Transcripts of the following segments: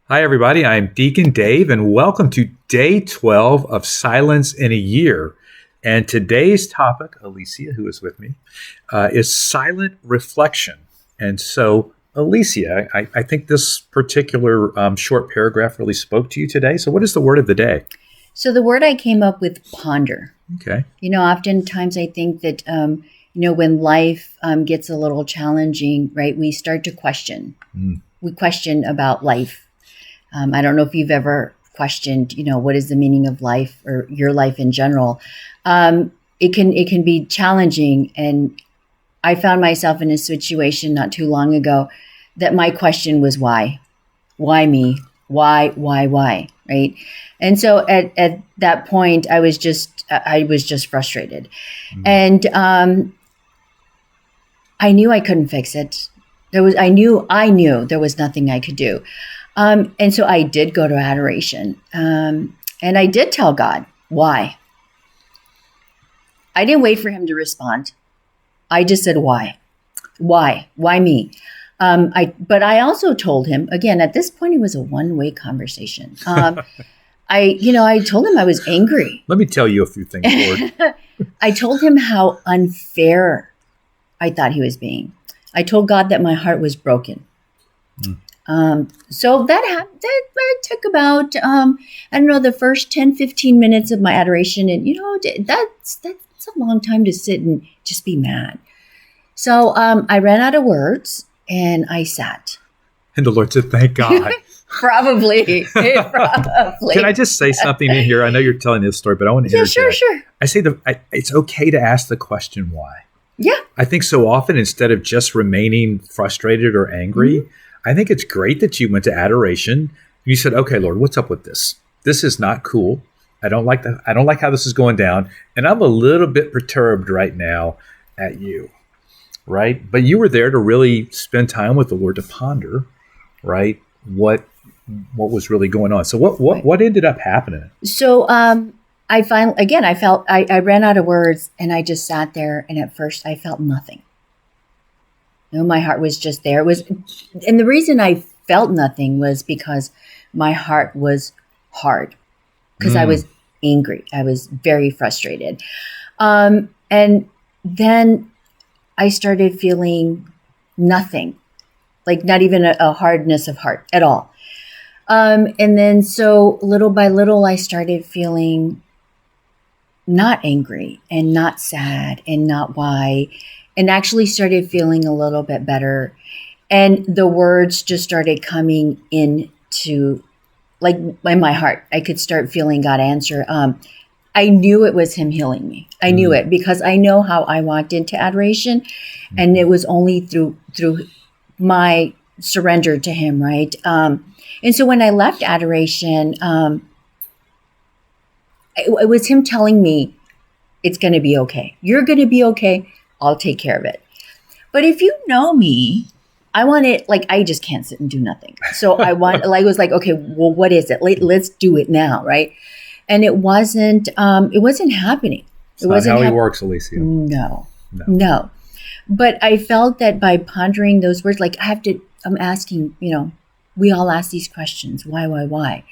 Hi, everybody. I'm Deacon Dave, and welcome to day 12 of Silence in a Year. And today's topic, Alicia, who is with me, is silent reflection. And so, Alicia, I think this particular short paragraph really spoke to you today. So, what is the word of the day? So the word I came up with, ponder. Okay. Oftentimes I think that, when life gets a little challenging, right, we start to question. We question about life. I don't know if you've ever questioned, what is the meaning of life or your life in general. It can be challenging. And I found myself in a situation not too long ago that my question was why? Why me? Why? Right? And so at that point, I was just frustrated. And I knew I couldn't fix it. I knew there was nothing I could do. And so I did go to adoration. And I did tell God why. I didn't wait for him to respond. I just said, why? Why me? But I also told him, again, at this point, it was a one-way conversation. I told him I was angry. Let me tell you a few things, Lord. I told him how unfair I thought he was being. I told God that my heart was broken. So that took about, the first 10, 15 minutes of my adoration. And, that's a long time to sit and just be mad. So I ran out of words and I sat. And the Lord said, thank God. Probably. Can I just say something in here? I know you're telling this story, but I want to interject. Yeah, sure. I say it's okay to ask the question why. Yeah. I think so often, instead of just remaining frustrated or angry, I think it's great that you went to adoration and you said, okay, Lord, what's up with this? This is not cool. I don't like how this is going down. And I'm a little bit perturbed right now at you. Right. But you were there to really spend time with the Lord, to ponder, right, what was really going on. So what ended up happening? So I ran out of words and I just sat there, and at first I felt nothing. My heart was just there. And the reason I felt nothing was because my heart was hard, because I was angry. I was very frustrated. And then I started feeling nothing, like not even a hardness of heart at all. And then so little by little, I started feeling not angry and not sad and not why, and actually started feeling a little bit better. And the words just started coming into, like, in my heart. I could start feeling God answer. I knew it was him healing me. I knew it because I know how I walked into adoration, and it was only through my surrender to him, right? And so when I left adoration, it was him telling me, it's going to be okay. You're going to be okay. I'll take care of it. But if you know me, I want it, like, I just can't sit and do nothing. So I was like, okay, well, what is it? Let's do it now, right? And it wasn't happening. It wasn't how he works, Alicia. No. But I felt that by pondering those words, like, I'm asking, we all ask these questions. Why?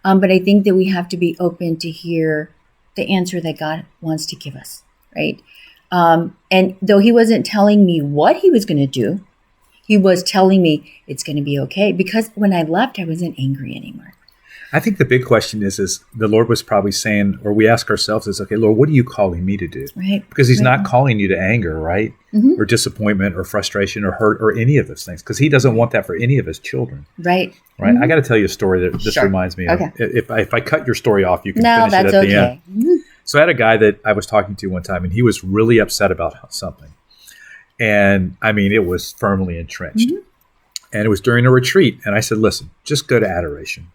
But I think that we have to be open to hear the answer that God wants to give us, right? And though he wasn't telling me what he was going to do, he was telling me it's going to be okay. Because when I left, I wasn't angry anymore. I think the big question is the Lord was probably saying, or we ask ourselves is, okay, Lord, what are you calling me to do? Right. Because he's not calling you to anger, right? Or disappointment or frustration or hurt or any of those things, because he doesn't want that for any of his children. Right. I got to tell you a story that this reminds me of. If I cut your story off, you can finish it at the end. So I had a guy that I was talking to one time, and he was really upset about something. And I mean, it was firmly entrenched. And it was during a retreat. And I said, listen, just go to adoration.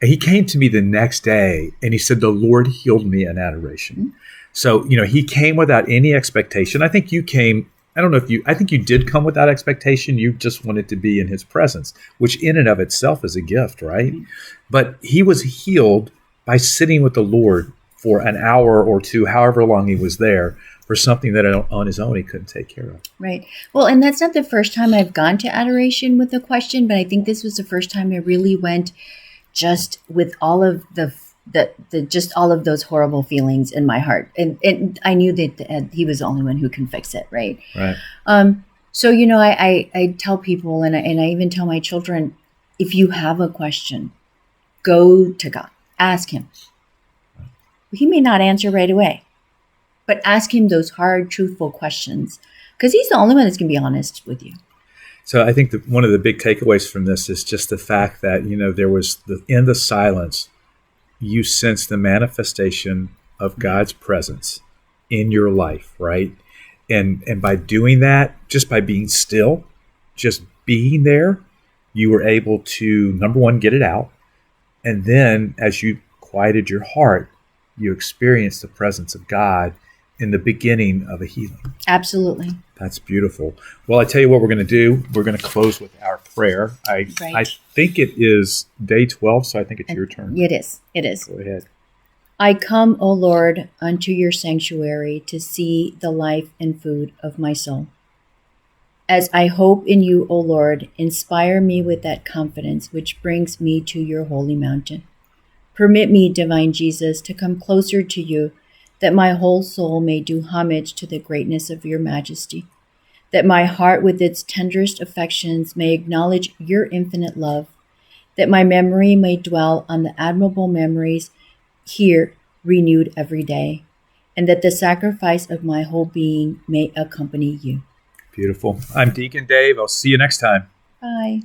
And he came to me the next day and he said, the Lord healed me in adoration. So, he came without any expectation. I think you came, I think you did come without expectation. You just wanted to be in his presence, which in and of itself is a gift, right? But he was healed by sitting with the Lord for an hour or two, however long he was there, for something that on his own he couldn't take care of. Right. Well, and that's not the first time I've gone to adoration with a question, but I think this was the first time I really went just with all of just all of those horrible feelings in my heart. And I knew that he was the only one who can fix it. Right. Right. So, I tell people, and I even tell my children, if you have a question, go to God, ask him. He may not answer right away, but ask him those hard, truthful questions, because he's the only one that's going to be honest with you. So I think that one of the big takeaways from this is just the fact that, there was in the silence, you sense the manifestation of God's presence in your life, right? And by doing that, just by being still, just being there, you were able to, number one, get it out. And then as you quieted your heart, you experienced the presence of God in the beginning of a healing. Absolutely. That's beautiful. Well, I tell you what we're going to do. We're going to close with our prayer. I think it is day 12, so I think it's your turn. It is. It is. Go ahead. I come, O Lord, unto your sanctuary to see the life and food of my soul. As I hope in you, O Lord, inspire me with that confidence which brings me to your holy mountain. Permit me, divine Jesus, to come closer to you, that my whole soul may do homage to the greatness of your majesty, that my heart with its tenderest affections may acknowledge your infinite love, that my memory may dwell on the admirable memories here renewed every day, and that the sacrifice of my whole being may accompany you. Beautiful. I'm Deacon Dave. I'll see you next time. Bye.